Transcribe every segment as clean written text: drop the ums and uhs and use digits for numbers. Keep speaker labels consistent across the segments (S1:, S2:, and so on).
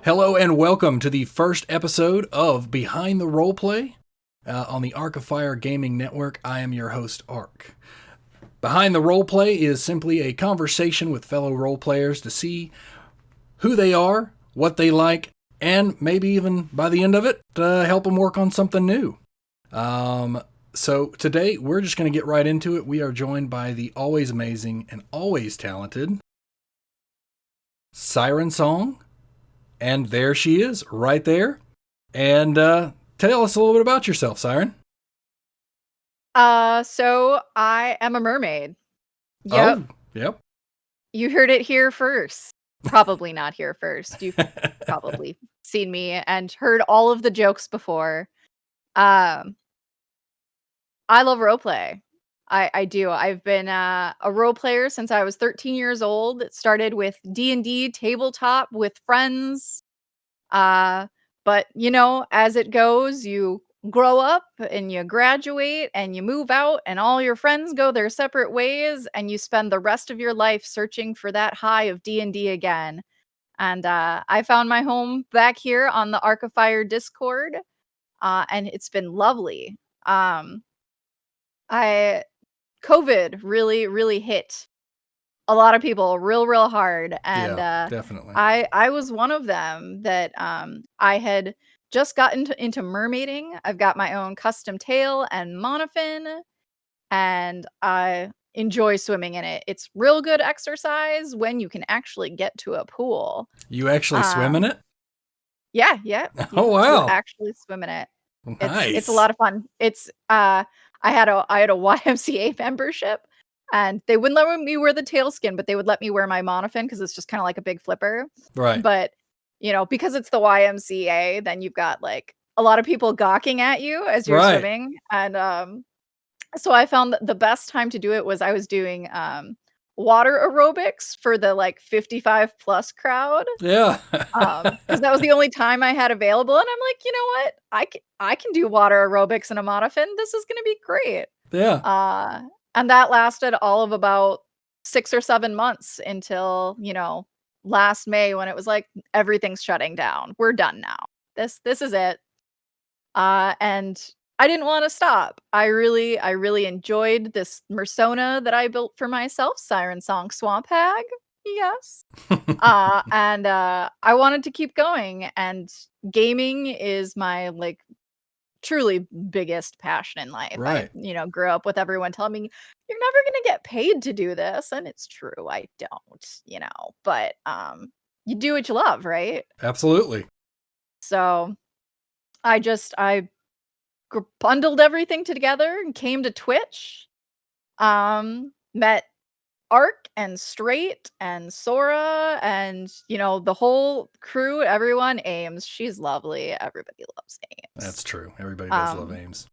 S1: Hello and welcome to the first episode of Behind the Roleplay on the Arc of Fire Gaming Network. I am your host, Arc. Behind the Roleplay is simply a conversation with fellow roleplayers to see who they are, what they like, and maybe even by the end of it, help them work on something new. So today we're just going to get right into it. We are joined by the always amazing and always talented SirenSong. And there she is, right there. And tell us a little bit about yourself, Siren.
S2: So I am a mermaid. Yep.
S1: Oh, yep.
S2: You heard it here first. Probably not here first. You've probably seen me and heard all of the jokes before. I love roleplay. I do. I've been a role player since I was 13 years old. It started with D&D tabletop with friends. But you know, as it goes, you grow up and you graduate and you move out and all your friends go their separate ways and you spend the rest of your life searching for that high of D&D again. And I found my home back here on the Arc of Fire Discord, and it's been lovely. I COVID really hit a lot of people real hard, and
S1: Yeah, definitely.
S2: I was one of them that I had just gotten into mermaiding. I've got my own custom tail and monofin, and I enjoy swimming in it. It's real good exercise when you can actually get to a pool.
S1: You actually swim in it?
S2: Yeah,
S1: Oh,
S2: you
S1: wow.
S2: actually swim in it. It's a
S1: Nice.
S2: lot of fun. It's I had a YMCA membership, and they wouldn't let me wear the tailskin, but they would let me wear my monofin because it's just kind of like a big flipper.
S1: Right.
S2: But you know, because it's the YMCA, then you've got like a lot of people gawking at you as you're
S1: Right.
S2: swimming. And so I found that the best time to do it was I was doing water aerobics for the like 55 plus crowd.
S1: Yeah.
S2: Because that was the only time I had available, and I'm like, "You know what? I can do water aerobics in a monofin. This is gonna be great."
S1: Yeah.
S2: Uh, and that lasted all of about 6 or 7 months until, you know, last May when it was like, "Everything's shutting down. We're done now. This is it." And I didn't wanna stop. I really enjoyed this persona that I built for myself, SirenSong Swamp Hag. Yes. And I wanted to keep going, and gaming is my like truly biggest passion in life. I,
S1: Right.
S2: you know, grew up with everyone telling me you're never going to get paid to do this, and it's true. I don't, you know, but you do what you love, right?
S1: Absolutely.
S2: So I bundled everything together and came to Twitch. Met Arc and Straight and Sora and, you know, the whole crew, everyone. Ames, she's lovely. Everybody loves Ames.
S1: That's true. Everybody does love
S2: Um,
S1: Ames.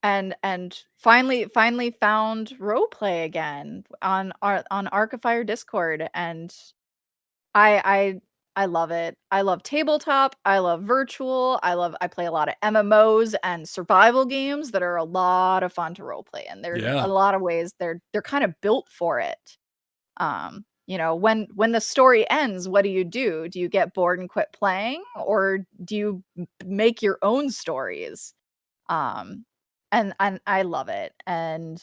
S2: and finally found roleplay again on Arc of Fire Discord, and I love it. I love tabletop. I love virtual. I play a lot of MMOs and survival games that are a lot of fun to roleplay, and they're a
S1: Yeah.
S2: lot of ways they're kind of built for it. You know, when the story ends, what do you do? Do you get bored and quit playing, or do you make your own stories? Um, and I love it. And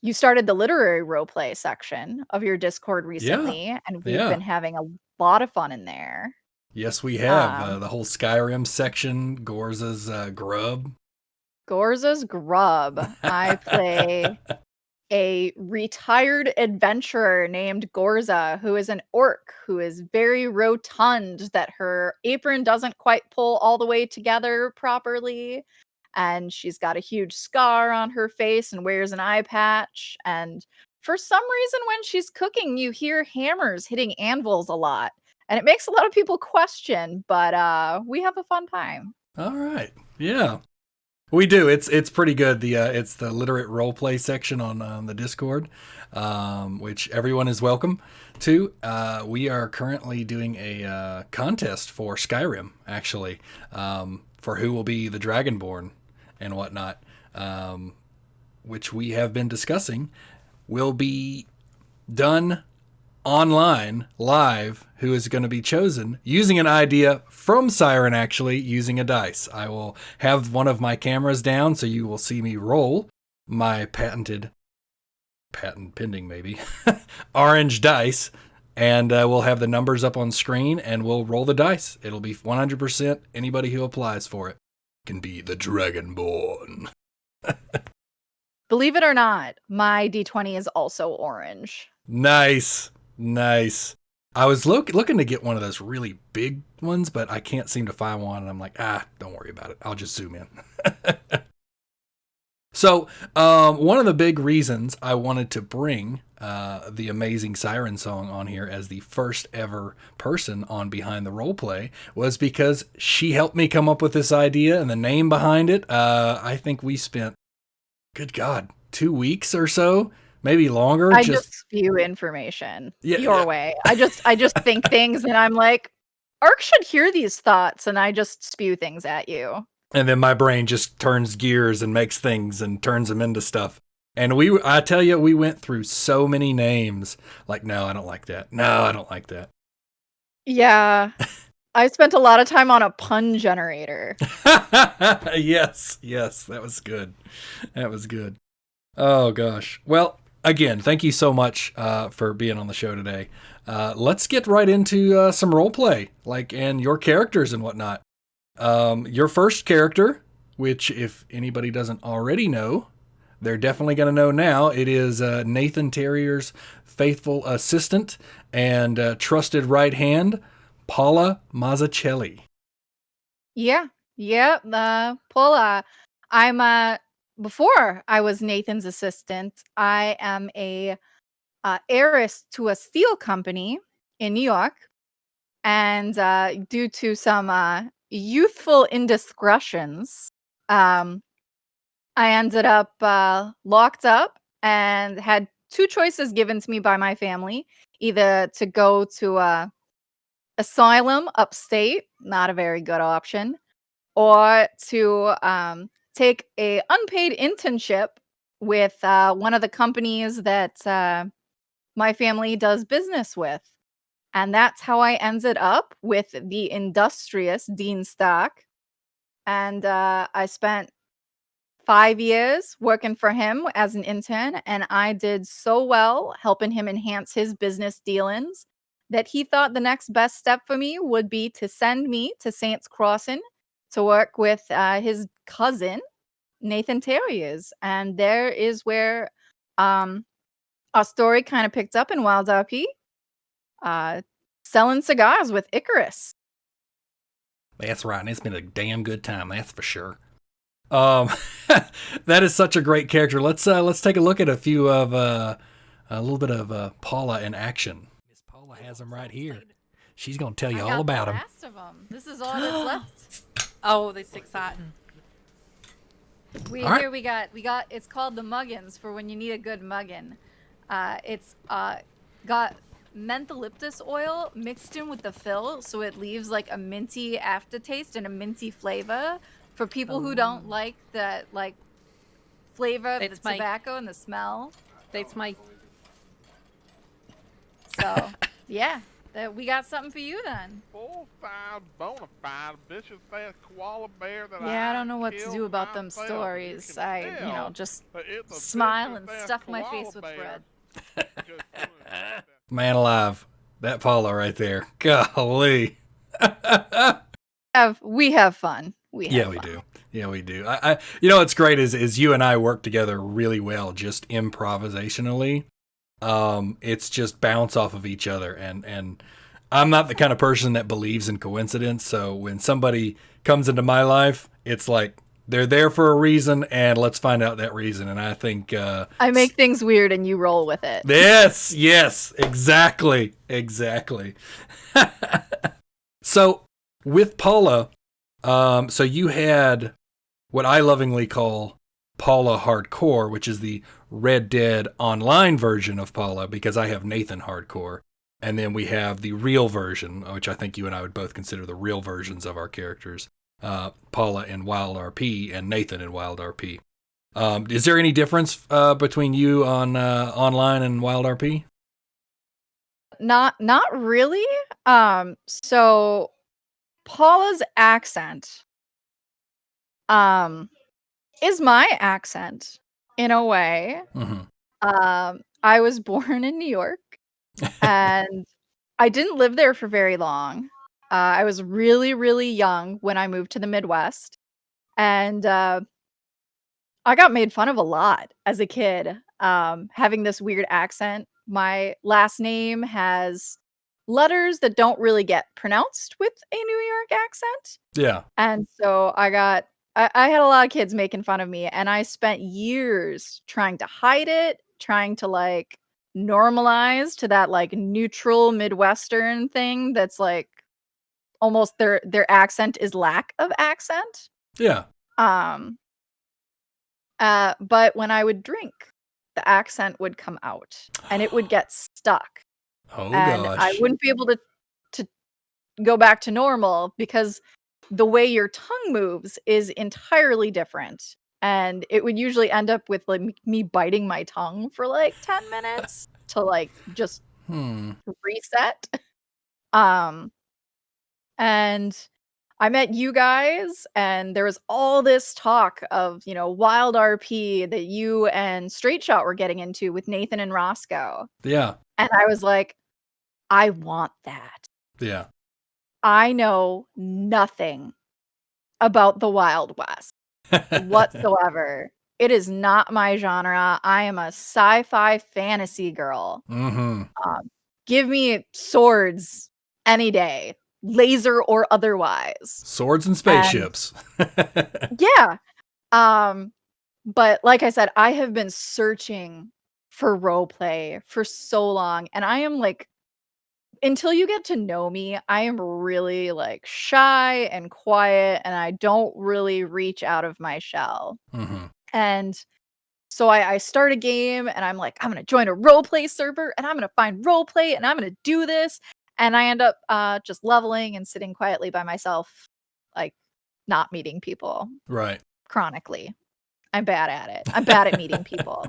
S2: you started the literary role play section of your Discord
S1: Yeah.
S2: recently, and we've
S1: Yeah.
S2: been having a lot of fun in there.
S1: Yes, we have.
S2: Um,
S1: The whole Skyrim section, Gorza's Grub.
S2: Gorza's Grub. I play a retired adventurer named Gorza, who is an orc who is very rotund, that her apron doesn't quite pull all the way together properly. And she's got a huge scar on her face and wears an eye patch. And for some reason, when she's cooking, you hear hammers hitting anvils a lot. And it makes a lot of people question, but we have a fun time.
S1: All right. Yeah. We do. It's pretty good. It's the literate roleplay section on the Discord, which everyone is welcome to. We are currently doing a contest for Skyrim, actually, for who will be the Dragonborn and whatnot, which we have been discussing. Will be done online, live, who is going to be chosen using an idea from Siren, actually, using a dice. I will have one of my cameras down, so you will see me roll my patent pending maybe, orange dice, and we'll have the numbers up on screen, and we'll roll the dice. It'll be 100% anybody who applies for it can be the Dragonborn.
S2: Believe it or not, my D20 is also orange.
S1: Nice. I was looking to get one of those really big ones, but I can't seem to find one. And I'm like, don't worry about it. I'll just zoom in. So one of the big reasons I wanted to bring the amazing SirenSong on here as the first ever person on Behind the Roleplay was because she helped me come up with this idea and the name behind it. I think we spent, good God, 2 weeks or so. Maybe longer.
S2: I just spew information your way. I just think things and I'm like, Ark should hear these thoughts, and I just spew things at you.
S1: And then my brain just turns gears and makes things and turns them into stuff. And I tell you, we went through so many names. Like, no, I don't like that. No, I don't like that.
S2: Yeah. I spent a lot of time on a pun generator.
S1: Yes, that was good. Oh, gosh. Well, again, thank you so much for being on the show today. Let's get right into some role play, and your characters and whatnot. Your first character, which if anybody doesn't already know, they're definitely going to know now. It is Nathan Terrier's faithful assistant and trusted right hand, Paola Mazzicelli.
S2: Yeah. Paola. I'm before I was Nathan's assistant, I am a heiress to a steel company in New York, and due to some youthful indiscretions, I ended up locked up and had two choices given to me by my family: either to go to asylum upstate, not a very good option, or to take a unpaid internship with one of the companies that my family does business with. And that's how I ended up with the industrious Dean Stark. And I spent 5 years working for him as an intern, and I did so well helping him enhance his business dealings that he thought the next best step for me would be to send me to Saints Crossing to work with his cousin, Nathan Terriers. And there is where our story kind of picked up in Wild RP, selling cigars with Icarus.
S1: That's right, and it's been a damn good time, that's for sure. That is such a great character. Let's take a look at a few of a little bit of Paola in action. Miss Paola has them right here. She's gonna tell you all about them.
S2: Last of them. This is all that's left.
S3: Oh, that's exciting.
S2: We got. It's called the Muggins for when you need a good muggin. It's got mentholyptus oil mixed in with the fill, so it leaves like a minty aftertaste and a minty flavor for people who don't like the flavor of the tobacco and the smell.
S3: That's my.
S2: So yeah. We got something for you then.
S4: Full-size, bona fide, vicious-ass koala bear that
S2: I don't know what to do about them stories. I, just smile and stuff my face with bread.
S1: Man alive. That Paola right there. Golly.
S2: We have fun. We
S1: do. Yeah, we do. I what's great is you and I work together really well, just improvisationally. It's just bounce off of each other, and I'm not the kind of person that believes in coincidence, so when somebody comes into my life, it's like they're there for a reason, and let's find out that reason. And I think
S2: I make things weird and you roll with it.
S1: Yes, exactly. So with Paola, so you had what I lovingly call Paula Hardcore, which is the Red Dead Online version of Paula, because I have Nathan Hardcore. And then we have the real version, which I think you and I would both consider the real versions of our characters, Paula in Wild RP and Nathan in Wild RP. Is there any difference between you on online and Wild RP?
S2: Not really. So Paula's accent is my accent in a way.
S1: Mm-hmm.
S2: I was born in New York and I didn't live there for very long. I was really, really young when I moved to the Midwest, and I got made fun of a lot as a kid, having this weird accent. My last name has letters that don't really get pronounced with a New York accent.
S1: Yeah.
S2: And so I had a lot of kids making fun of me, and I spent years trying to hide it, trying to like normalize to that like neutral Midwestern thing that's like almost their accent is lack of accent.
S1: Yeah.
S2: Um but when I would drink, the accent would come out and it would get stuck.
S1: Oh,
S2: And I
S1: gosh.
S2: wouldn't be able to go back to normal because the way your tongue moves is entirely different. And it would usually end up with like me biting my tongue for like 10 minutes to like just reset. Um and I met you guys, and there was all this talk of, Wild RP that you and Straight Shot were getting into with Nathan and Roscoe.
S1: Yeah.
S2: And I was like, I want that.
S1: Yeah.
S2: I know nothing about the Wild West whatsoever. It is not my genre. I am a sci-fi fantasy girl.
S1: Mm-hmm.
S2: Give me swords any day, laser or otherwise.
S1: Swords and spaceships.
S2: Yeah. But like I said, I have been searching for roleplay for so long, and I am like, until you get to know me, I am really like shy and quiet, and I don't really reach out of my shell.
S1: Mm-hmm.
S2: And so I start a game and I'm like, I'm gonna join a roleplay server and I'm gonna find roleplay and I'm gonna do this. And I end up just leveling and sitting quietly by myself, like not meeting people
S1: Right.
S2: chronically. I'm bad at it. I'm bad at meeting people.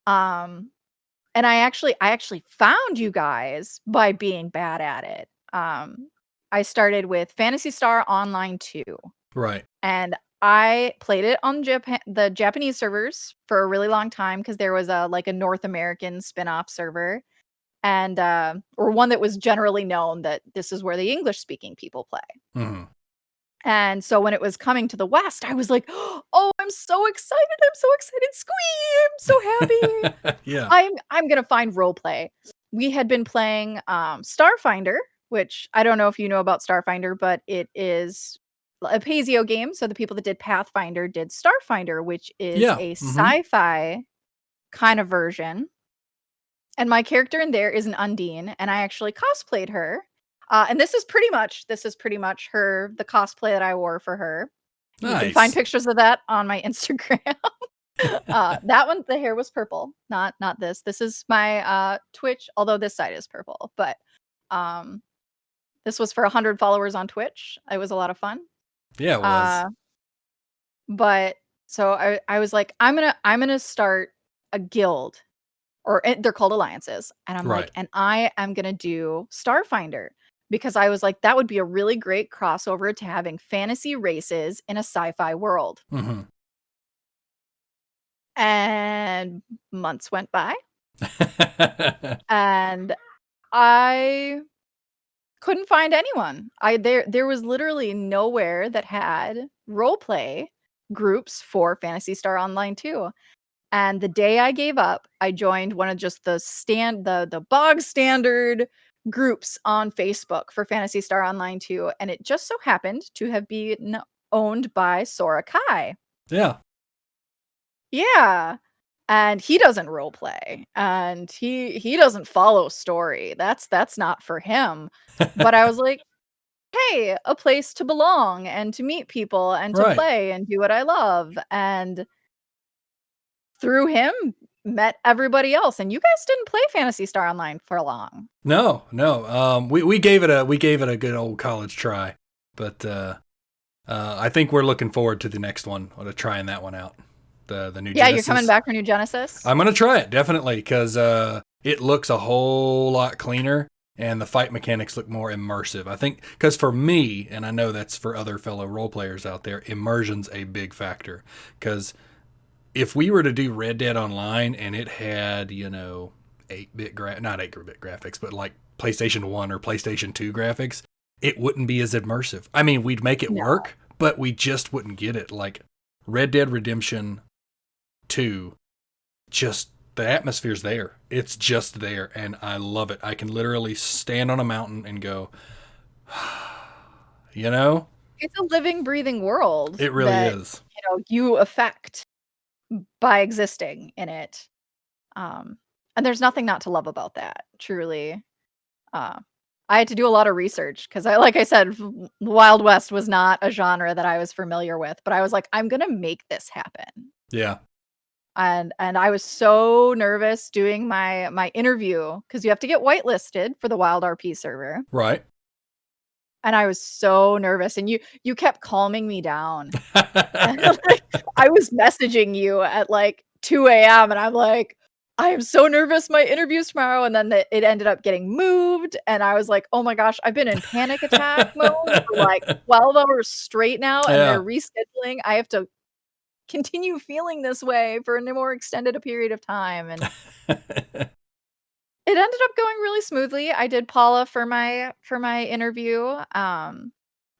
S2: And I actually found you guys by being bad at it. I started with Phantasy Star Online 2.
S1: Right.
S2: And I played it on the Japanese servers for a really long time because there was a North American spin-off server, and or one that was generally known that this is where the English speaking people play.
S1: Mm-hmm.
S2: And so when it was coming to the West, I was like, "Oh, I'm so excited! I'm so excited! Squee! I'm so happy!
S1: Yeah.
S2: I'm gonna find roleplay." We had been playing Starfinder, which I don't know if you know about Starfinder, but it is a Paizo game. So the people that did Pathfinder did Starfinder, which is
S1: Yeah.
S2: a
S1: Mm-hmm.
S2: sci-fi kind of version. And my character in there is an Undine, and I actually cosplayed her. And this is pretty much the cosplay that I wore for her. You can find
S1: Nice.
S2: pictures of that on my Instagram. That one, the hair was purple, not this. This is my Twitch, although this side is purple. But this was for 100 followers on Twitch. It was a lot of fun.
S1: Yeah, it was.
S2: But so I was like, I'm gonna start a guild, or they're called alliances, and I'm
S1: Right.
S2: like, and I am gonna do Starfinder because I was like, that would be a really great crossover to having fantasy races in a sci-fi world.
S1: Mm-hmm.
S2: And months went by, and I couldn't find anyone. There was literally nowhere that had roleplay groups for Phantasy Star Online 2. And the day I gave up, I joined one of just the bog standard groups on Facebook for Phantasy Star Online 2, and it just so happened to have been owned by Sora Kai.
S1: Yeah.
S2: Yeah. And he doesn't role play, and he doesn't follow story. That's not for him. But I was like, hey, a place to belong and to meet people and to
S1: Right.
S2: play and do what I love. And through him, met everybody else. And you guys didn't play Phantasy Star Online for long.
S1: No. We gave it a good old college try, but I think we're looking forward to the next one, or to trying that one out. The new
S2: Yeah,
S1: Genesis.
S2: you're coming back for New Genesis.
S1: I'm gonna try it definitely because it looks a whole lot cleaner and the fight mechanics look more immersive. I think because for me, and I know that's for other fellow role players out there, immersion's a big factor. Because if we were to do Red Dead Online and it had 8-bit not 8-bit graphics, but like PlayStation 1 or PlayStation 2 graphics, it wouldn't be as immersive. I mean, we'd make it work, but we just wouldn't get it. Like Red Dead Redemption 2, just the atmosphere's there. It's just there, and I love it. I can literally stand on a mountain and go,
S2: It's a living, breathing world.
S1: It really is.
S2: You affect by existing in it. And there's nothing not to love about that, truly. I had to do a lot of research because like I said, Wild West was not a genre that I was familiar with, but I was like, I'm gonna make this happen.
S1: Yeah.
S2: And I was so nervous doing my interview because you have to get whitelisted for the Wild RP server.
S1: Right.
S2: And I was so nervous, and you kept calming me down. I was messaging you at like 2 a.m. and I'm like, I am so nervous. My interview's tomorrow. And then it ended up getting moved. And I was like, oh my gosh, I've been in panic attack mode for like 12 hours straight now. And they're rescheduling. I have to continue feeling this way for a more extended a period of time. And it ended up going really smoothly. I did Paula for my interview.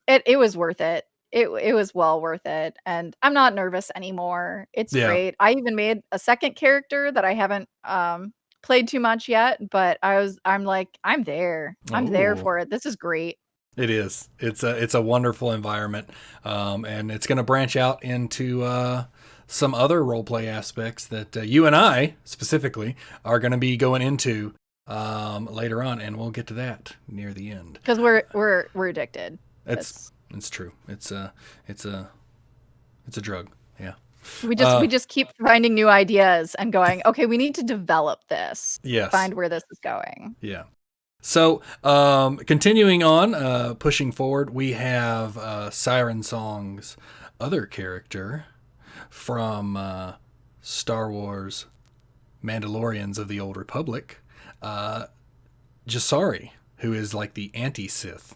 S2: It was worth it. It was well worth it, and I'm not nervous anymore. It's great. I even made a second character that I haven't played too much yet, but I'm like, I'm there. I'm there for it. This is great.
S1: It is. It's a wonderful environment, and it's going to branch out into some other roleplay aspects that you and I specifically are going to be going into later on, and we'll get to that near the end.
S2: Because we're addicted.
S1: It's true. It's a drug. Yeah.
S2: We just keep finding new ideas and going, okay, we need to develop this.
S1: Yes.
S2: Find where this is going.
S1: Yeah. So, continuing on, pushing forward, we have SirenSong's other character from Star Wars Mandalorians of the Old Republic, Jasari, who is like the anti-Sith.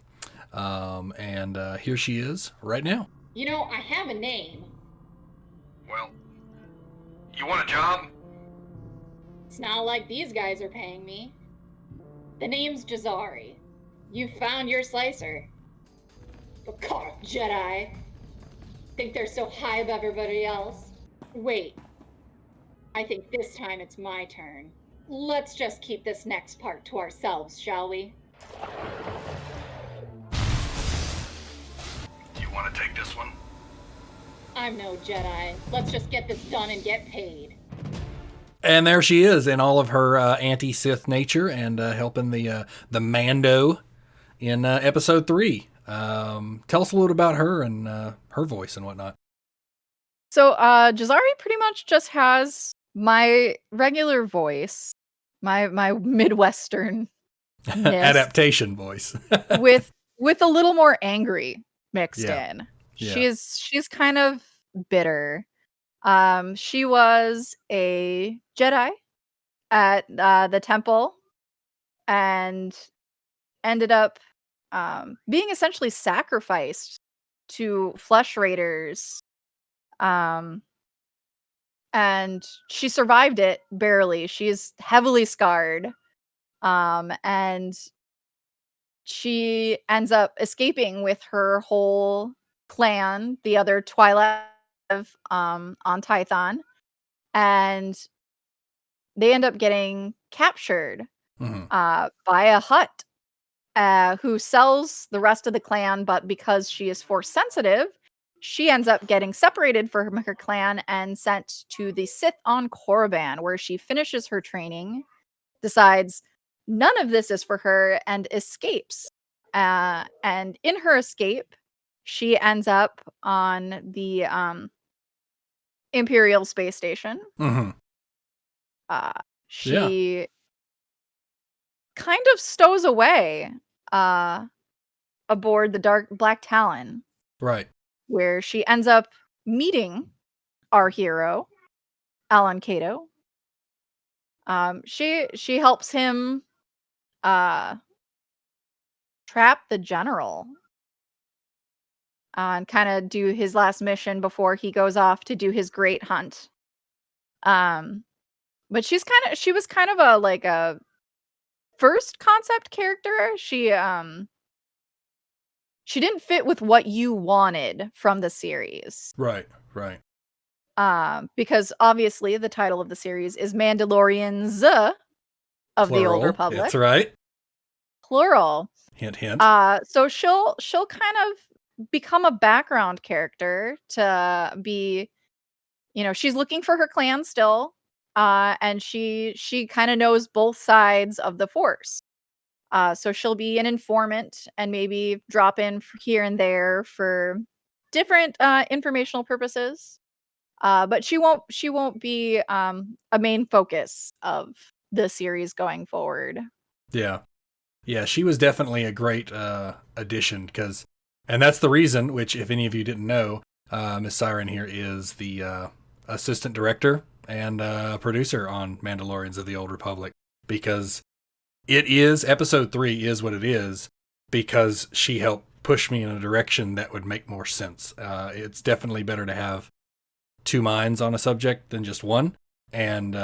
S1: And here she is right now.
S5: I have a name.
S1: Well, you want a job?
S5: It's not like these guys are paying me. The name's Jasari. You found your slicer. But God, Jedi. Think they're so high above everybody else. Wait. I think this time it's my turn. Let's just keep this next part to ourselves, shall we?
S1: Want to take this one?
S5: I'm no Jedi. Let's just get this done and get paid.
S1: And there she is in all of her anti-Sith nature and helping the Mando in episode 3. Tell us a little about her and her voice and whatnot.
S2: So Jasari pretty much just has my regular voice, my Midwestern
S1: adaptation voice
S2: with a little more angry mixed in.
S1: Yeah.
S2: She's kind of bitter. She was a Jedi at the temple and ended up being essentially sacrificed to flesh raiders. And she survived it barely. She's heavily scarred. And she ends up escaping with her whole clan, the other Twilight on Tython, and they end up getting captured by a Hutt who sells the rest of the clan, but because she is force sensitive, she ends up getting separated from her clan and sent to the Sith on Korriban, where she finishes her training, decides none of this is for her, and escapes And in her escape, she ends up on the Imperial space station.
S1: Mm-hmm.
S2: Uh,
S1: Yeah.
S2: she kind of stows away aboard the Dark Black Talon,
S1: Right.
S2: where she ends up meeting our hero, Alan Cato. She helps him trap the general and kind of do his last mission before he goes off to do his great hunt. But she was kind of a first concept character. She didn't fit with what you wanted from the series.
S1: Right. Right.
S2: Because obviously the title of the series is Mandalorians of the Old
S1: Plural.
S2: Republic.
S1: That's right.
S2: Plural.
S1: Hint, hint.
S2: So she'll kind of become a background character to be, she's looking for her clan still, and she kind of knows both sides of the Force. So she'll be an informant and maybe drop in here and there for different informational purposes. But she won't be a main focus of the series going forward.
S1: Yeah. Yeah, she was definitely a great addition and that's the reason, which if any of you didn't know, Miss Siren here is the assistant director and producer on Mandalorians of the Old Republic, because episode 3 is what it is because she helped push me in a direction that would make more sense. It's definitely better to have two minds on a subject than just one, and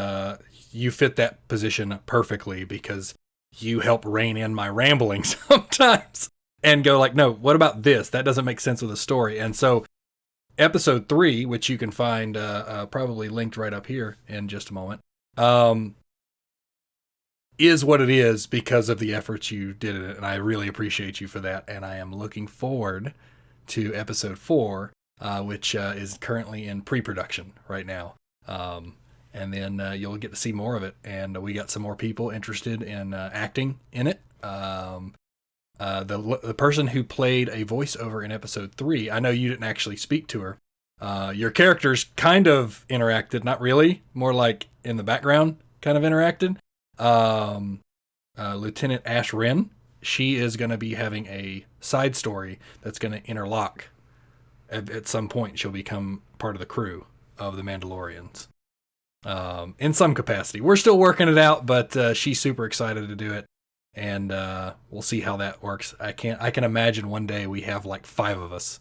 S1: you fit that position perfectly because you help rein in my ramblings sometimes and go like, no, what about this? That doesn't make sense with the story. And so episode 3, which you can find probably linked right up here in just a moment, is what it is because of the efforts you did in it. And I really appreciate you for that. And I am looking forward to episode 4, which is currently in pre-production right now. And then you'll get to see more of it. And we got some more people interested in acting in it. The person who played a voiceover in episode 3, I know you didn't actually speak to her. Your characters kind of interacted, not really, more like in the background kind of interacted. Lieutenant Ash Wren, she is going to be having a side story that's going to interlock. At some point, she'll become part of the crew of the Mandalorians. In some capacity. We're still working it out, but she's super excited to do it. And we'll see how that works. I can imagine one day we have like 5 of us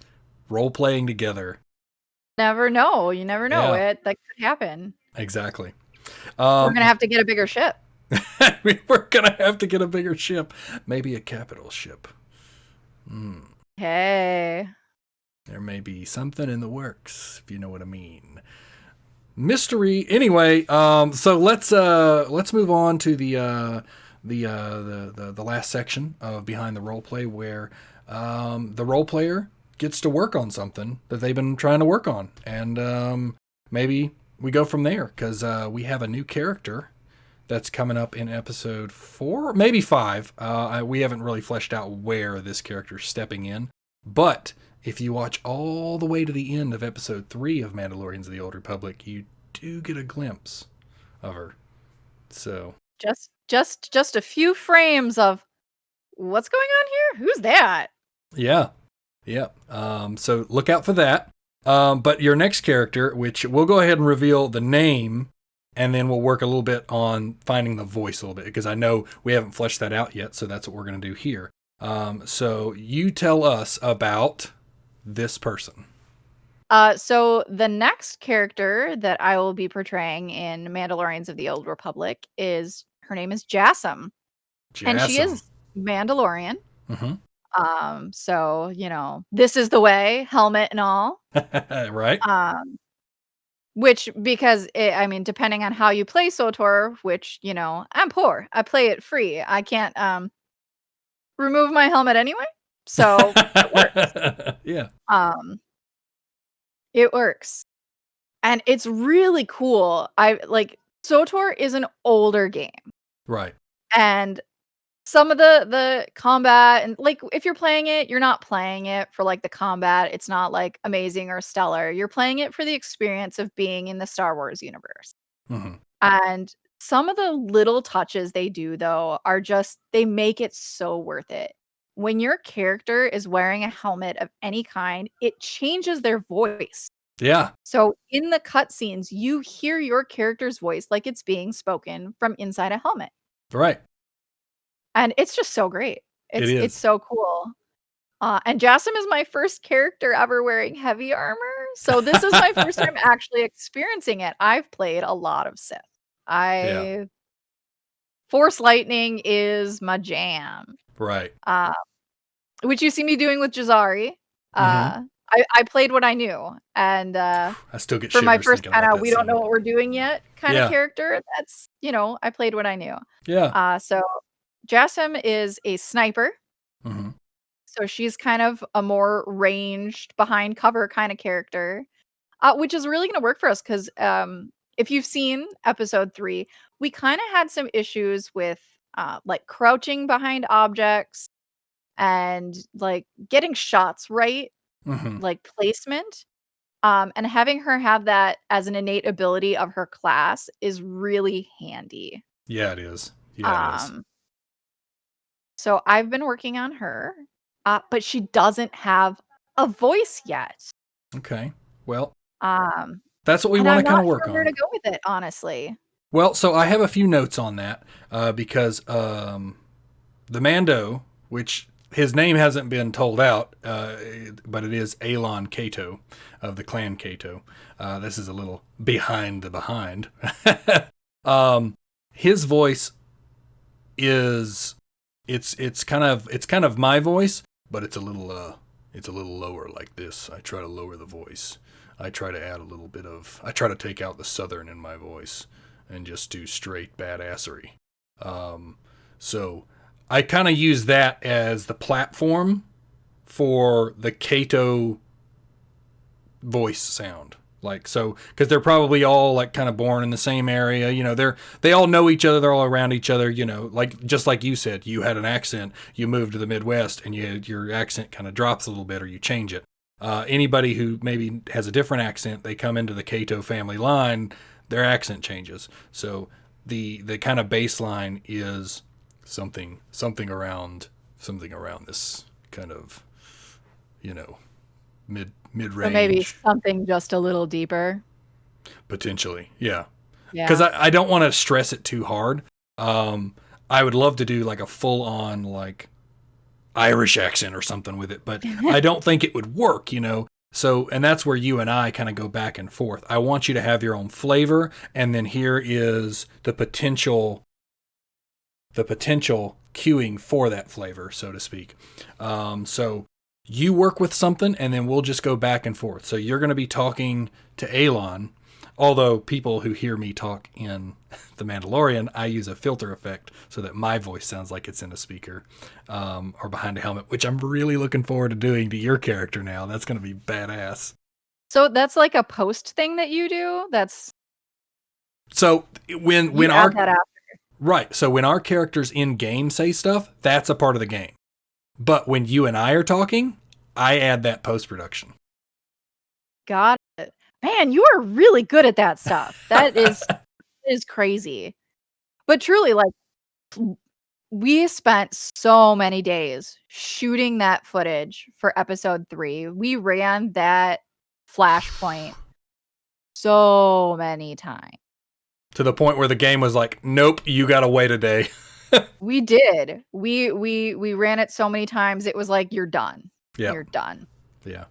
S1: role-playing together.
S2: Never know. You never know.
S1: Yeah.
S2: That could happen.
S1: Exactly.
S2: We're going to have to get a bigger ship.
S1: We're going to have to get a bigger ship. Maybe a capital ship.
S2: Hey. There
S1: may be something in the works, if you know what I mean. Mystery. Anyway, so let's move on to the last section of Behind the Roleplay, where the role player gets to work on something that they've been trying to work on, and maybe we go from there because we have a new character that's coming up in episode 4, maybe 5. We haven't really fleshed out where this character's stepping in, but if you watch all the way to the end of episode 3 of Mandalorians of the Old Republic, you do get a glimpse of her. So
S2: just a few frames of what's going on here? Who's that?
S1: Yeah. So look out for that. But your next character, which we'll go ahead and reveal the name, and then we'll work a little bit on finding the voice a little bit, because I know we haven't fleshed that out yet, so that's what we're going to do here. So you tell us about this person.
S2: So the next character that I will be portraying in Mandalorians of the Old Republic her name is Jasam. And she is Mandalorian.
S1: Mm-hmm.
S2: So, this is the way, helmet and all.
S1: Right.
S2: Which, because, depending on how you play SWTOR, which, I'm poor. I play it free. I can't remove my helmet anyway. So, it works.
S1: Yeah.
S2: It works. And it's really cool. SWTOR is an older game.
S1: Right.
S2: And some of the combat, and like if you're playing it, you're not playing it for like the combat. It's not like amazing or stellar. You're playing it for the experience of being in the Star Wars universe.
S1: Mhm.
S2: And some of the little touches they do though are just they make it so worth it. When your character is wearing a helmet of any kind, it changes their voice.
S1: Yeah.
S2: So in the cutscenes, you hear your character's voice like it's being spoken from inside a helmet.
S1: Right.
S2: And it's just so great.
S1: It
S2: It's
S1: is.
S2: so cool. And Jassim is my first character ever wearing heavy armor. So this is my first time actually experiencing it. I've played a lot of Sith. Force lightning is my jam.
S1: Right.
S2: Which you see me doing with Jasari.
S1: Mhm.
S2: I played what I knew. And
S1: I still get
S2: for my
S1: shivers
S2: first
S1: thinking
S2: kind
S1: about
S2: of
S1: that
S2: we don't
S1: scene.
S2: know what we're doing yet kind
S1: Yeah.
S2: of character, that's, I played what I knew.
S1: Yeah.
S2: So Jassim is a sniper.
S1: Mhm.
S2: So she's kind of a more ranged, behind cover kind of character, which is really going to work for us because if you've seen episode 3, we kind of had some issues with like crouching behind objects and like getting shots right,
S1: Mhm.
S2: like placement. And having her have that as an innate ability of her class is really handy.
S1: Yeah, it is. Yeah, it is.
S2: So I've been working on her, but she doesn't have a voice yet.
S1: Okay. Well,
S2: Um,
S1: that's what we
S2: and
S1: want
S2: I'm
S1: to kind
S2: not
S1: of work
S2: sure where
S1: on.
S2: to go with it, honestly.
S1: Well, so I have a few notes on that because the Mando, which his name hasn't been told out, but it is Alon Kato of the clan Kato. This is a little behind the behind. His voice is it's kind of my voice, but it's a little lower like this. I try to lower the voice. I try to add a little bit of. I try to take out the southern in my voice and just do straight badassery. So I kind of use that as the platform for the Kato voice sound. Like, so, because they're probably all like kind of born in the same area, they all know each other, they're all around each other, like just like you said, you had an accent, you moved to the Midwest, and your accent kind of drops a little bit or you change it. Anybody who maybe has a different accent, they come into the Kato family line, their accent changes. So the kind of baseline is something around this kind of mid range.
S2: So maybe something just a little deeper.
S1: Potentially, yeah.
S2: Yeah.
S1: Because I don't want to stress it too hard. I would love to do like a full on like Irish accent or something with it, but I don't think it would work, So, and that's where you and I kind of go back and forth. I want you to have your own flavor, and then here is the potential cueing for that flavor, so to speak. So you work with something, and then we'll just go back and forth. So you're going to be talking to Alon, although people who hear me talk in The Mandalorian, I use a filter effect so that my voice sounds like it's in a speaker or behind a helmet, which I'm really looking forward to doing to your character now. That's going to be badass.
S2: So that's like a post thing that you do?
S1: So when
S2: you
S1: our
S2: add that after.
S1: Right, so when our characters in game say stuff, that's a part of the game. But when you and I are talking, I add that post-production.
S2: Got it. Man, you are really good at that stuff. That is crazy. But truly, like, we spent so many days shooting that footage for episode 3. We ran that flashpoint so many times.
S1: To the point where the game was like, nope, you gotta wait a day.
S2: We did. We ran it so many times. It was like, you're done.
S1: Yeah.
S2: You're done.
S1: Yeah.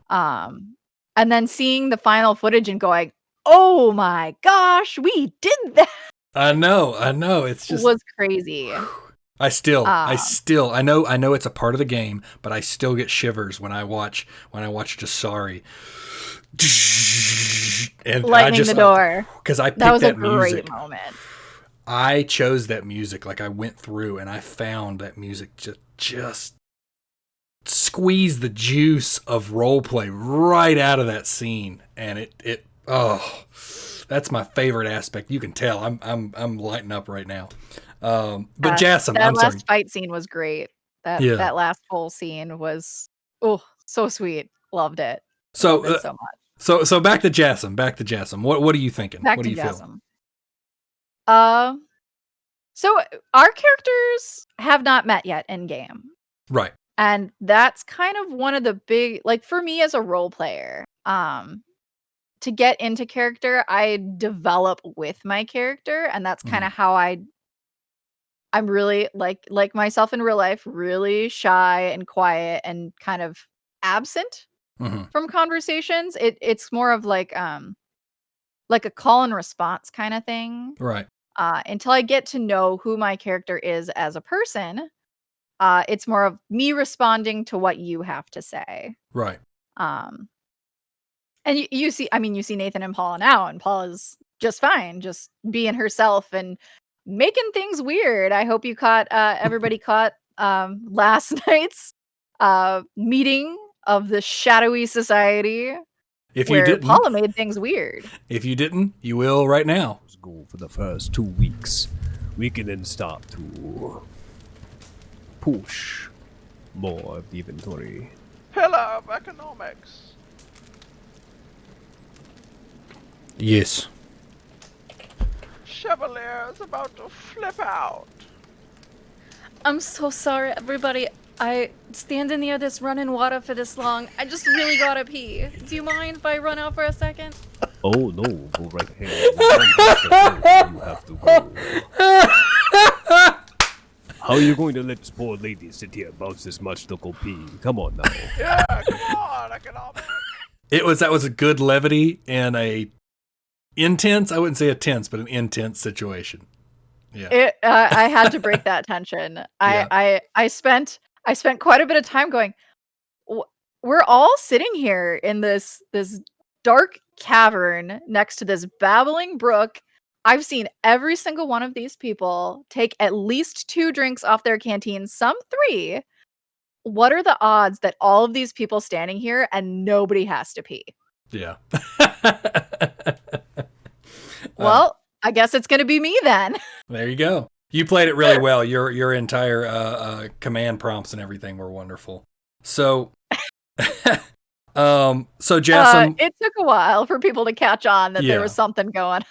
S2: And then seeing the final footage and going, oh my gosh, we did that.
S1: I know. It's just
S2: was crazy.
S1: I know it's a part of the game, but I still get shivers when I watch Jasari. And
S2: lightning the door.
S1: Because I picked
S2: that was
S1: that
S2: a
S1: music.
S2: great moment.
S1: I chose that music. Like I went through and I found that music just squeezed the juice of roleplay right out of that scene, and that's my favorite aspect. You can tell I'm lighting up right now. But Jasmine,
S2: that
S1: I'm sorry.
S2: last fight scene was great.
S1: Yeah.
S2: That last whole scene was so sweet. Loved it.
S1: So
S2: Loved it so much.
S1: so back to Jasmine. Back to Jasmine. What are you thinking?
S2: Back
S1: what
S2: to
S1: do you feel?
S2: Jasmine. So our characters have not met yet in game.
S1: Right.
S2: And that's kind of one of the big, like, for me as a role player, to get into character, I develop with my character, and that's kind of how I'm really like myself in real life, really shy and quiet and kind of absent from conversations. It's more of like a call and response kind of thing.
S1: Right.
S2: Until I get to know who my character is as a person, it's more of me responding to what you have to say.
S1: Right.
S2: And you see, I mean, you see Nathan and Paula now, and Paula's just fine, just being herself and making things weird. I hope you caught, everybody caught last night's meeting of the shadowy society.
S1: If you
S2: where
S1: didn't,
S2: Paula made things weird.
S1: If you didn't, you will right now.
S6: Go for the first 2 weeks. We can then start to push more of the inventory.
S4: Pillar of economics.
S1: Yes.
S4: Chevalier is about to flip out.
S3: I'm so sorry, everybody. I standing near this running water for this long. I just really gotta pee. Do you mind if I run out for a second?
S6: Oh no, go right ahead. You have to go. How are you going to let this poor lady sit here bounce this much to go pee? Come on now.
S4: Yeah, come on, economics.
S1: That was a good levity in a intense, I wouldn't say a tense, but an intense situation. Yeah.
S2: I had to break that tension. I spent quite a bit of time going, we're all sitting here in this dark cavern next to this babbling brook. I've seen every single one of these people take at least 2 drinks off their canteen, some 3. What are the odds that all of these people standing here and nobody has to pee?
S1: Yeah.
S2: Well, I guess it's going to be me then.
S1: There you go. You played it really well. Your entire command prompts and everything were wonderful. So, so Jasmine,
S2: it took a while for people to catch on that there was something going.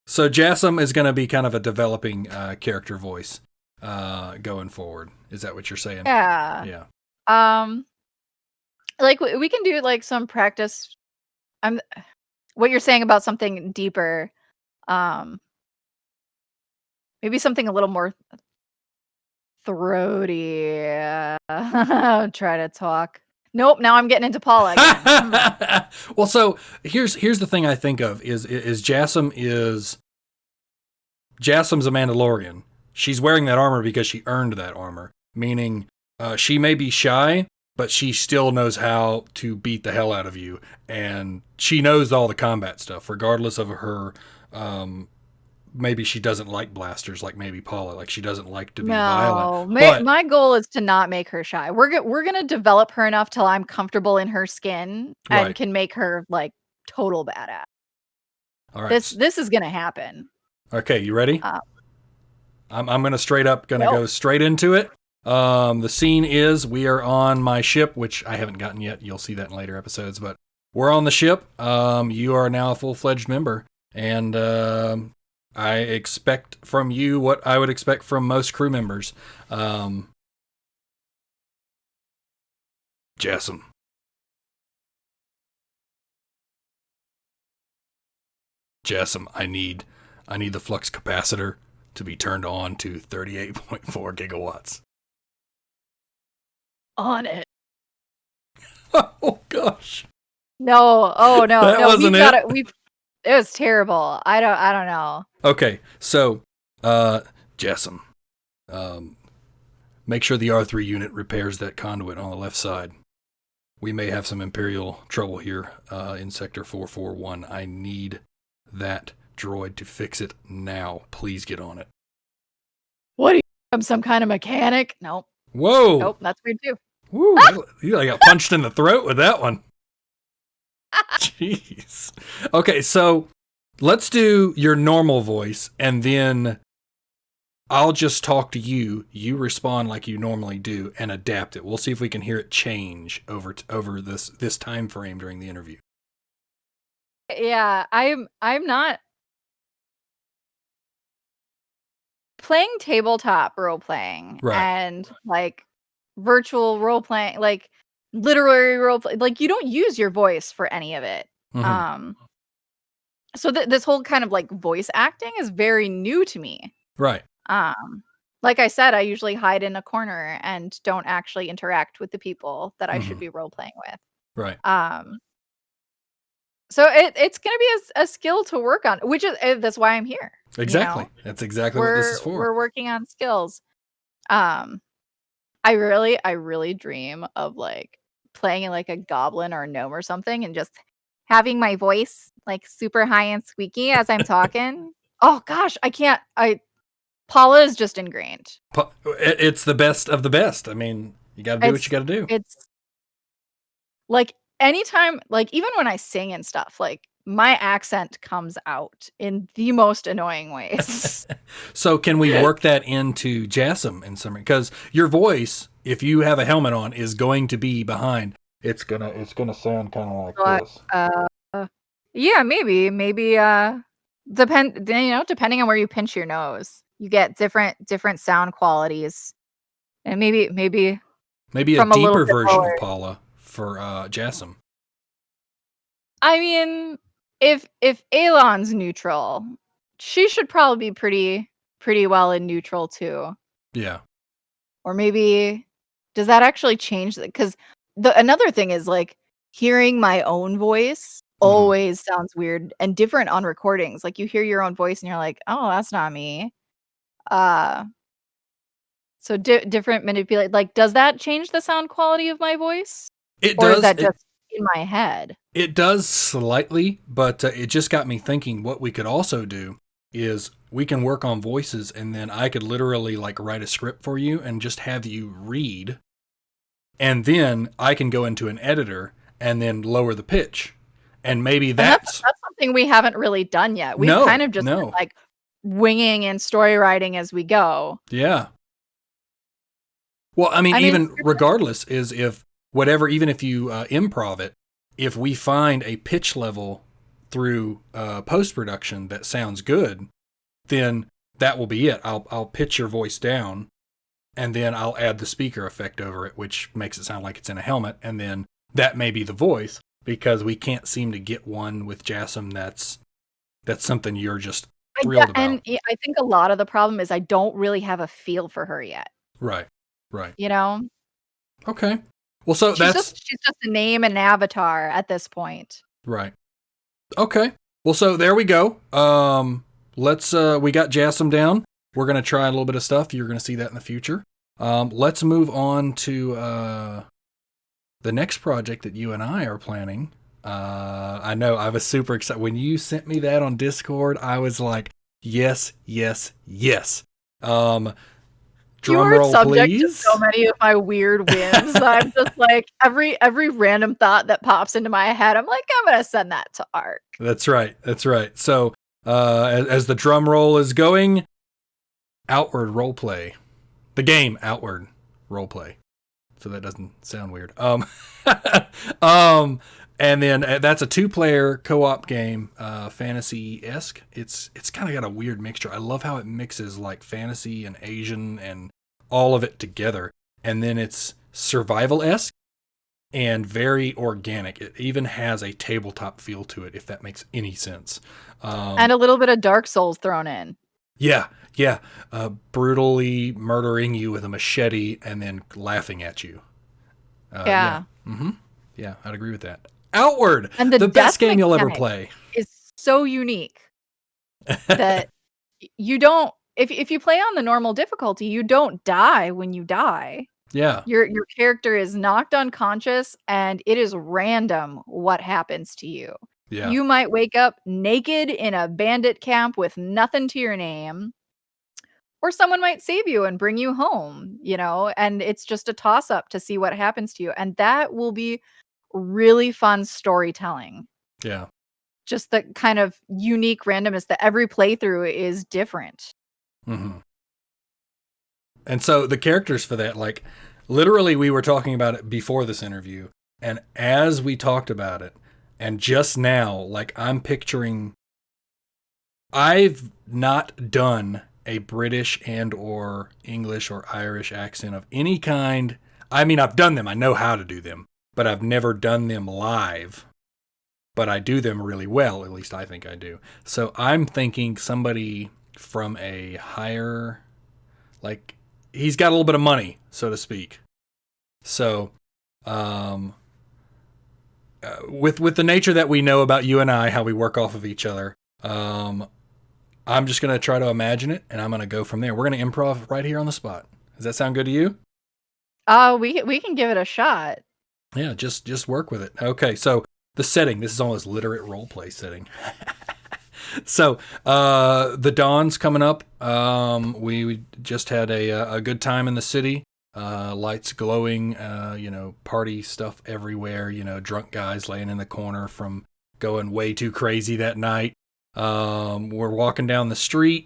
S1: So Jasmine is going to be kind of a developing character voice going forward. Is that what you're saying?
S2: Yeah.
S1: Yeah.
S2: Like we can do like some practice. What you're saying about something deeper. Maybe something a little more throaty. Try to talk. Nope. Now I'm getting into Paula again.
S1: Well, so here's the thing I think of is Jasmine Jasmine's a Mandalorian. She's wearing that armor because she earned that armor, meaning she may be shy, but she still knows how to beat the hell out of you, and she knows all the combat stuff, regardless of her. Maybe she doesn't like blasters, like maybe Paula. Like she doesn't like to be violent.
S2: My goal is to not make her shy. We're gonna develop her enough till I'm comfortable in her skin and can make her like total badass.
S1: All right.
S2: This is gonna happen.
S1: Okay, you ready? I'm gonna go straight into it. The scene is we are on my ship, which I haven't gotten yet. You'll see that in later episodes, but we're on the ship. You are now a full-fledged member, and I expect from you what I would expect from most crew members. Jasmine. Jasmine, I need the flux capacitor to be turned on to 38.4 gigawatts.
S2: On it.
S1: Oh gosh.
S2: No. Oh no.
S1: That wasn't it.
S2: It was terrible. I don't know.
S1: Okay, so Jasmine, make sure the R3 unit repairs that conduit on the left side. We may have some Imperial trouble here in Sector 441. I need that droid to fix it now. Please get on it.
S2: What are you? I'm some kind of mechanic? Nope.
S1: Whoa.
S2: Nope, that's weird too.
S1: Woo, you got punched in the throat with that one. Jeez. Okay, so let's do your normal voice and then I'll just talk to you. You respond like you normally do and adapt it. We'll see if we can hear it change over this time frame during the interview.
S2: Yeah, I'm not playing tabletop role playing
S1: Right.
S2: and like virtual role playing, like literary role play. Like you don't use your voice for any of it.
S1: Mhm.
S2: So this whole kind of like voice acting is very new to me.
S1: Right.
S2: Like I said, I usually hide in a corner and don't actually interact with the people that I should
S1: Mhm.
S2: be role playing with.
S1: Right.
S2: So it's gonna be a skill to work on, which is that's why I'm here.
S1: Exactly.
S2: You know?
S1: That's exactly what this is for.
S2: We're working on skills. I really dream of like playing in like a goblin or a gnome or something and just having my voice like super high and squeaky as I'm talking. Oh gosh, I can't. Paula is just ingrained.
S1: It's the best of the best. I mean, you got to do what you got to do.
S2: It's like anytime, like even when I sing and stuff, like my accent comes out in the most annoying ways.
S1: So can we work that into Jasm in some? Because your voice, if you have a helmet on, is going to be behind. It's gonna sound kind of like this.
S2: Yeah, maybe depending on where you pinch your nose, you get different sound qualities, and maybe
S1: Maybe a
S2: from a little
S1: deeper
S2: bit
S1: version
S2: lower.
S1: of Paula for Jasm.
S2: I mean, if Elon's neutral, she should probably be pretty well in neutral too.
S1: Yeah.
S2: Or maybe does that actually change that? Because another thing is like hearing my own voice always sounds weird and different on recordings. Like you hear your own voice and you're like, oh, that's not me. So different manipulate. Like, does that change the sound quality of my voice?
S1: It
S2: Or
S1: does.
S2: is that just in my head?
S1: It does slightly, but it just got me thinking what we could also do is we can work on voices and then I could literally like write a script for you and just have you read. And then I can go into an editor and then lower the pitch. And maybe
S2: That's something we haven't really done yet. We've kind of just been like winging and story writing as we go.
S1: Yeah. Well, I mean even regardless is if whatever, even if you improv it, if we find a pitch level through post-production that sounds good, then that will be it. I'll pitch your voice down and then I'll add the speaker effect over it, which makes it sound like it's in a helmet. And then that may be the voice because we can't seem to get one with Jasm that's something you're just thrilled about.
S2: And I think a lot of the problem is I don't really have a feel for her yet.
S1: Right.
S2: You know?
S1: Okay. Well, so
S2: she's just a name and an avatar at this point.
S1: Right. Okay. Well, so there we go. Let's we got Jasm down. We're gonna try a little bit of stuff. You're gonna see that in the future. Let's move on to the next project that you and I are planning. I know I was super excited when you sent me that on Discord. I was like, yes. Drum roll,
S2: subject
S1: please.
S2: To so many of my weird whims. I'm just like every random thought that pops into my head. I'm like, I'm gonna send that to Ark.
S1: That's right. So, as the drum roll is going, Outward Roleplay, the game Outward Roleplay. So that doesn't sound weird. And then that's a 2-player co-op game, fantasy-esque. It's kind of got a weird mixture. I love how it mixes like fantasy and Asian and all of it together. And then it's survival-esque and very organic. It even has a tabletop feel to it, if that makes any sense.
S2: And a little bit of Dark Souls thrown in.
S1: Yeah. Brutally murdering you with a machete and then laughing at you.
S2: Yeah.
S1: Yeah, I'd agree with that. Outward,
S2: and
S1: the best game you'll ever play.
S2: Is so unique that you don't. If you play on the normal difficulty, you don't die when you die.
S1: Yeah,
S2: your character is knocked unconscious, and it is random what happens to you.
S1: Yeah,
S2: you might wake up naked in a bandit camp with nothing to your name, or someone might save you and bring you home. And it's just a toss up to see what happens to you, and that will be really fun storytelling.
S1: Yeah.
S2: Just the kind of unique randomness that every playthrough is different.
S1: Mm-hmm. And so the characters for that, like, literally we were talking about it before this interview. And as we talked about it, and just now, like, I'm picturing, I've not done a British and or English or Irish accent of any kind. I mean, I've done them. I know how to do them, but I've never done them live. But I do them really well. At least I think I do. So I'm thinking somebody from a higher, like, he's got a little bit of money, so to speak. So, with the nature that we know about you and I, how we work off of each other, I'm just going to try to imagine it, and I'm going to go from there. We're going to improv right here on the spot. Does that sound good to you?
S2: We can give it a shot.
S1: Yeah, just work with it. Okay, so the setting. This is almost literate roleplay setting. So, the dawn's coming up. We just had a good time in the city. Lights glowing, party stuff everywhere, drunk guys laying in the corner from going way too crazy that night. We're walking down the street.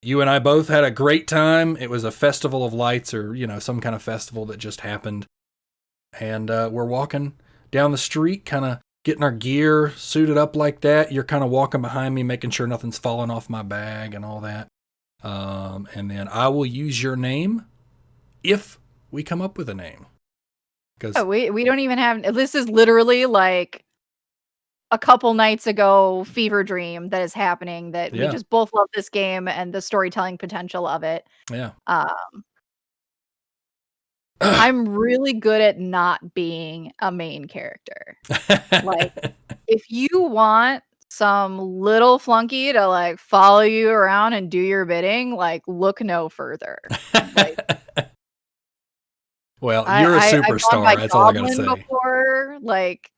S1: You and I both had a great time. It was a festival of lights or, some kind of festival that just happened. And we're walking down the street, kind of getting our gear suited up like that. You're kind of walking behind me, making sure nothing's falling off my bag and all that. And then I will use your name if we come up with a name. Because
S2: we don't even have, this is literally like a couple nights ago fever dream that is happening that we just both love this game and the storytelling potential of it.
S1: Yeah.
S2: I'm really good at not being a main character. Like, if you want some little flunky to like follow you around and do your bidding, like, look no further. Like,
S1: well, you're a superstar. That's all I gotta say.
S2: Before, like,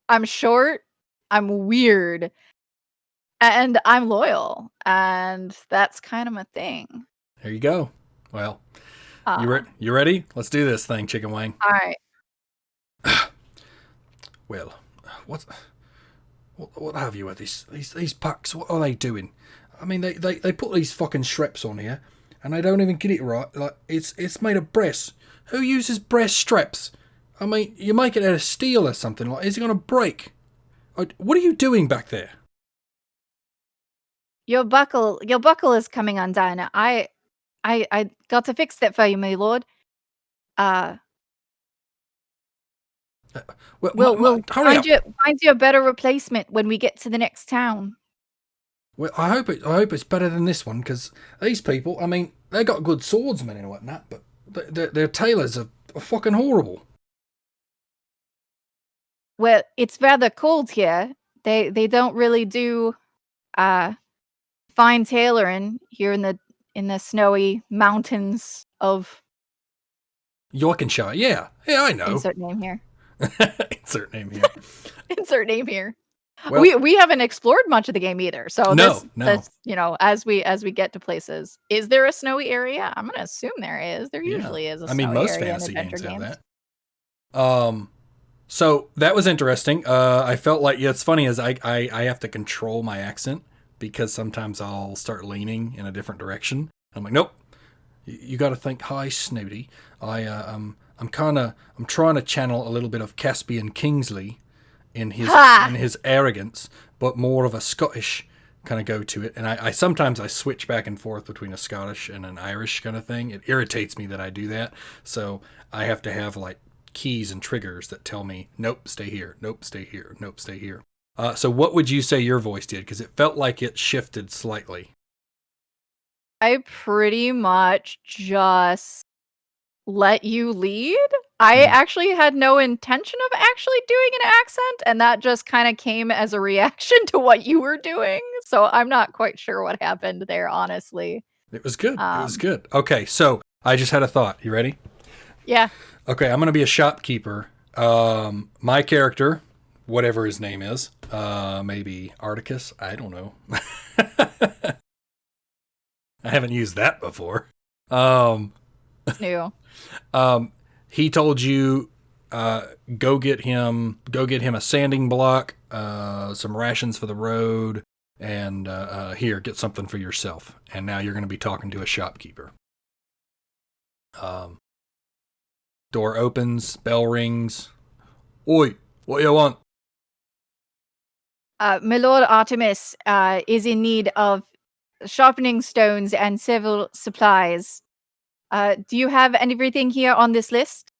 S2: I'm short, I'm weird, and I'm loyal, and that's kind of my thing.
S1: There you go. Well, you ready? Let's do this thing, Chicken Wing.
S2: All right.
S1: Well, what have you with these packs? What are they doing? I mean, they put these fucking straps on here, and they don't even get it right. Like, it's made of brass. Who uses brass straps? I mean, you make it out of steel or something. Like, is it going to break? What are you doing back there?
S2: Your buckle is coming undone. I got to fix that for you, my lord. We'll find you a better replacement when we get to the next town.
S1: Well, I hope it's better than this one, because these people, I mean, they got good swordsmen and whatnot, but their tailors are fucking horrible.
S2: Well, it's rather cold here. They don't really do fine tailoring here in the snowy mountains of
S1: Yorkshire. Yeah, I know.
S2: Insert name here.
S1: Insert name here.
S2: Insert name here.
S1: Well,
S2: we haven't explored much of the game either. So
S1: no.
S2: This, as we get to places, is there a snowy area? I'm gonna assume there is. There usually is a snowy area. I mean, most fantasy games have
S1: that. So that was interesting. I felt like, it's funny as I have to control my accent because sometimes I'll start leaning in a different direction. I'm like, nope. You got to think high, snooty. I'm trying to channel a little bit of Caspian Kingsley in his arrogance, but more of a Scottish kind of go to it. And I sometimes I switch back and forth between a Scottish and an Irish kind of thing. It irritates me that I do that. So I have to have like keys and triggers that tell me, nope, stay here, nope, stay here, nope, stay here. So what would you say your voice did? Because it felt like it shifted slightly.
S2: I pretty much just let you lead. I actually had no intention of actually doing an accent, and that just kind of came as a reaction to what you were doing. So I'm not quite sure what happened there, honestly.
S1: It was good. It was good. Okay, so I just had a thought. You ready?
S2: Yeah.
S1: Okay, I'm going to be a shopkeeper. My character, whatever his name is, maybe Articus, I don't know. I haven't used that before.
S2: New.
S1: He told you, go get him a sanding block, some rations for the road, and here, get something for yourself. And now you're going to be talking to a shopkeeper. Door opens, bell rings. Oi, what you want?
S2: My lord Artemis is in need of sharpening stones and several supplies. Do you have everything here on this list?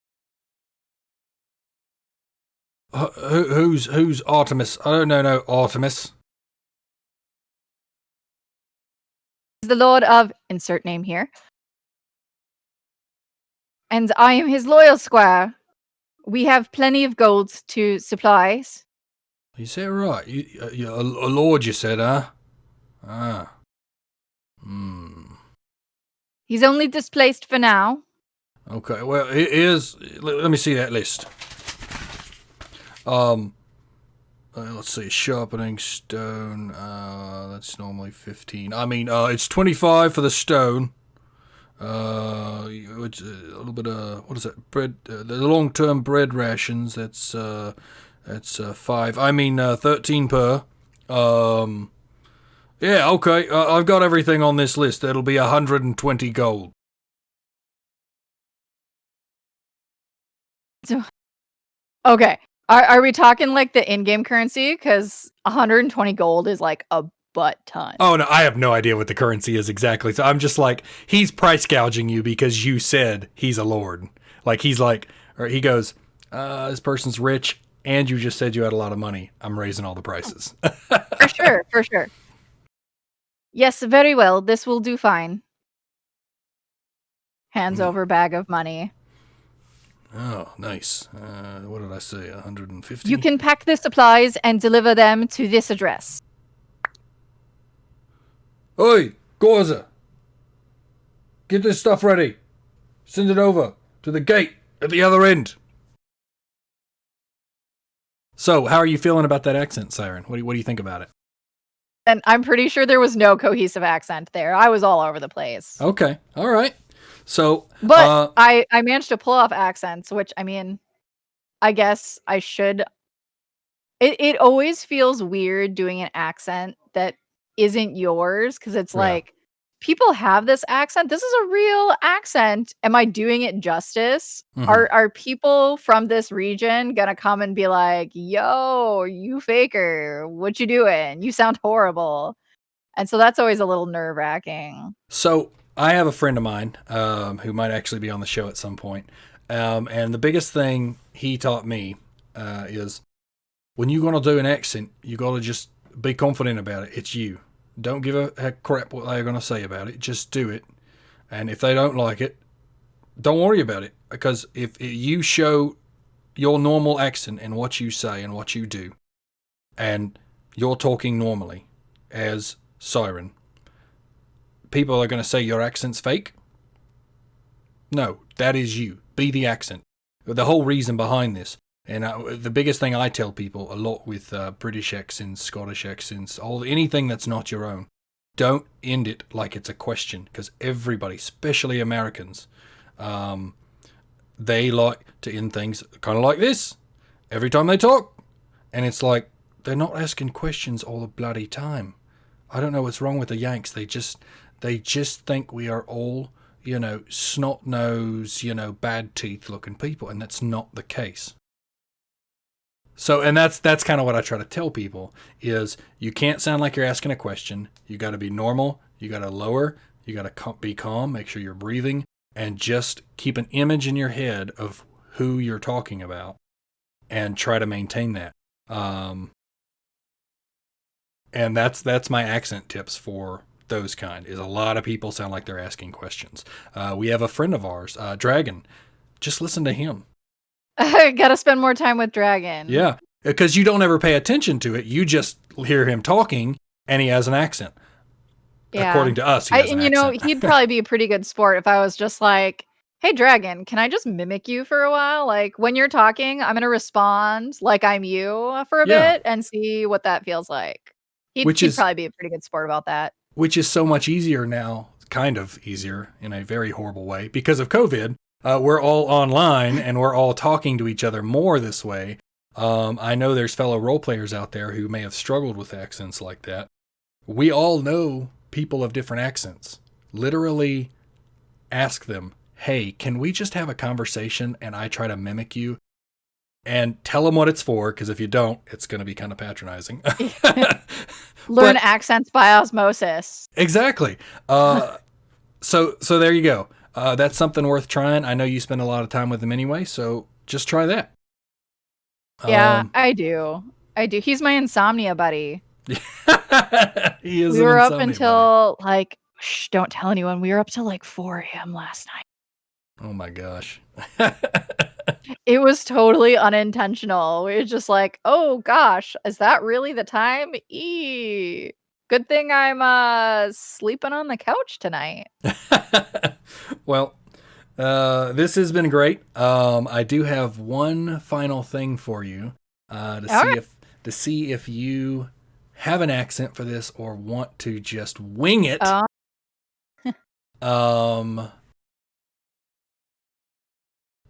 S1: Who's Artemis? I don't know no Artemis.
S2: Is the lord of insert name here. And I am his loyal squire. We have plenty of gold to supplies.
S1: You say it right. You a lord, you said, huh? Ah.
S2: He's only displaced for now.
S1: Okay, well, here's... Let me see that list. Let's see, sharpening stone, that's normally 15. I mean, it's 25 for the stone. It's a little bit of, what is that, bread, the long-term bread rations, that's 5. I mean, 13 per. Yeah, okay, I've got everything on this list. That'll be 120 gold.
S2: Okay. Are we talking like the in-game currency? Because 120 gold is like a butt ton.
S1: Oh, no, I have no idea what the currency is exactly. So I'm just like, he's price gouging you because you said he's a lord. Like, he's like, or he goes, this person's rich, and you just said you had a lot of money. I'm raising all the prices.
S2: For sure. Yes, very well. This will do fine. Hands over bag of money.
S1: Oh, nice. What did I say? 150?
S2: You can pack the supplies and deliver them to this address.
S1: Oi, Gorza! Get this stuff ready. Send it over to the gate at the other end. So, how are you feeling about that accent, Siren? What do you think about it?
S2: And I'm pretty sure there was no cohesive accent there. I was all over the place.
S1: Okay, all right. So,
S2: but I managed to pull off accents, which, I mean, I guess I should. It always feels weird doing an accent that isn't yours, because it's like, people have this accent. This is a real accent. Am I doing it justice?
S1: Mhm.
S2: Are people from this region gonna come and be like, yo, you faker, what you doing? You sound horrible. And so that's always a little nerve-wracking.
S1: So, I have a friend of mine who might actually be on the show at some point. And the biggest thing he taught me is when you're going to do an accent, you got to just be confident about it. It's you. Don't give a crap what they're going to say about it. Just do it. And if they don't like it, don't worry about it. Because if you show your normal accent and what you say and what you do, and you're talking normally as Siren, people are going to say your accent's fake. No, that is you. Be the accent. The whole reason behind this, and the biggest thing I tell people a lot with British accents, Scottish accents, anything that's not your own, don't end it like it's a question, because everybody, especially Americans, they like to end things kind of like this every time they talk, and it's like they're not asking questions all the bloody time. I don't know what's wrong with the Yanks. They just think we are all, snot-nosed, bad teeth looking people, and that's not the case. So, and that's kind of what I try to tell people is you can't sound like you're asking a question. You got to be normal. You got to lower. You got to be calm. Make sure you're breathing, and just keep an image in your head of who you're talking about, and try to maintain that. And that's my accent tips for those kind, is a lot of people sound like they're asking questions. We have a friend of ours, Dragon. Just listen to him.
S2: I gotta spend more time with Dragon.
S1: Yeah, because you don't ever pay attention to it. You just hear him talking, and he has an accent. Yeah. According to us, he has an accent.
S2: He'd probably be a pretty good sport if I was just like, hey, Dragon, can I just mimic you for a while? Like, when you're talking, I'm gonna respond like I'm you for a bit and see what that feels like. He'd probably be a pretty good sport about that.
S1: Which is so much easier now, kind of easier in a very horrible way, because of COVID. We're all online and we're all talking to each other more this way. I know there's fellow role players out there who may have struggled with accents like that. We all know people of different accents. Literally ask them, hey, can we just have a conversation and I try to mimic you? And tell them what it's for, because if you don't, it's going to be kind of patronizing.
S2: Learn accents by osmosis.
S1: Exactly. So there you go. That's something worth trying. I know you spend a lot of time with him anyway, so just try that.
S2: Yeah, I do. He's my insomnia buddy.
S1: He is.
S2: We were up until like, shh, don't tell anyone. We were up till like 4 a.m. last night.
S1: Oh my gosh.
S2: It was totally unintentional. We were just like, oh gosh, is that really the time? Good thing I'm sleeping on the couch tonight.
S1: Well, this has been great. I do have one final thing for you to see if you have an accent for this or want to just wing it.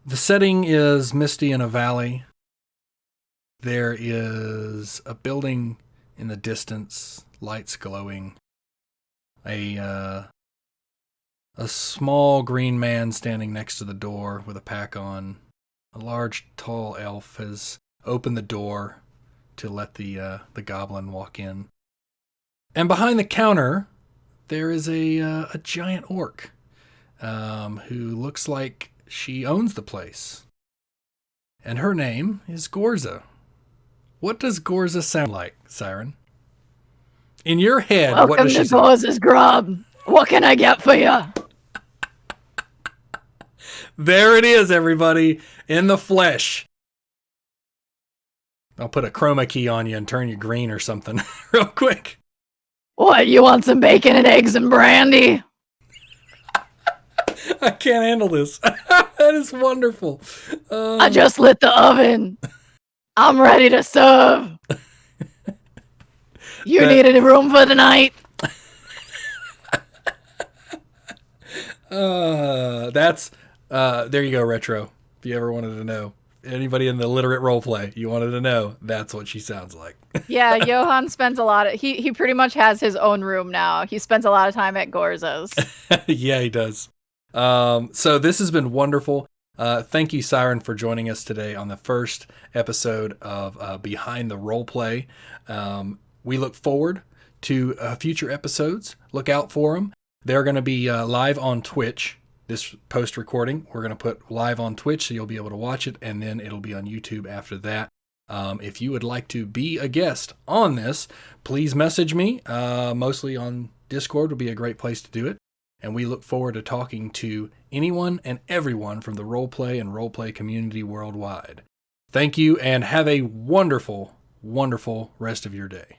S1: The setting is misty in a valley. There is a building in the distance, lights glowing. A small green man standing next to the door with a pack on. A large, tall elf has opened the door to let the goblin walk in. And behind the counter, there is a giant orc who looks like she owns the place. And her name is Gorza. What does Gorza sound like, Siren? In your head, what does she say?
S2: Welcome to Gorza's Grub. What can I get for you?
S1: There it is, everybody, in the flesh. I'll put a chroma key on you and turn you green or something real quick.
S2: What, you want some bacon and eggs and brandy?
S1: I can't handle this. That is wonderful.
S2: I just lit the oven. I'm ready to serve. You need any room for the night?
S1: That's there you go, Retro. If you ever wanted to know, anybody in the literate roleplay, you wanted to know, that's what she sounds like.
S2: Yeah, Johan spends a lot of he pretty much has his own room now. He spends a lot of time at Gorza's.
S1: Yeah, he does. So this has been wonderful. Thank you, Siren, for joining us today on the first episode of Behind the Roleplay. We look forward to future episodes. Look out for them. They're going to be live on Twitch. This post-recording, we're going to put live on Twitch, so you'll be able to watch it, and then it'll be on YouTube after that. If you would like to be a guest on this, please message me. Mostly on Discord would be a great place to do it. And we look forward to talking to anyone and everyone from the roleplay and roleplay community worldwide. Thank you, and have a wonderful, wonderful rest of your day.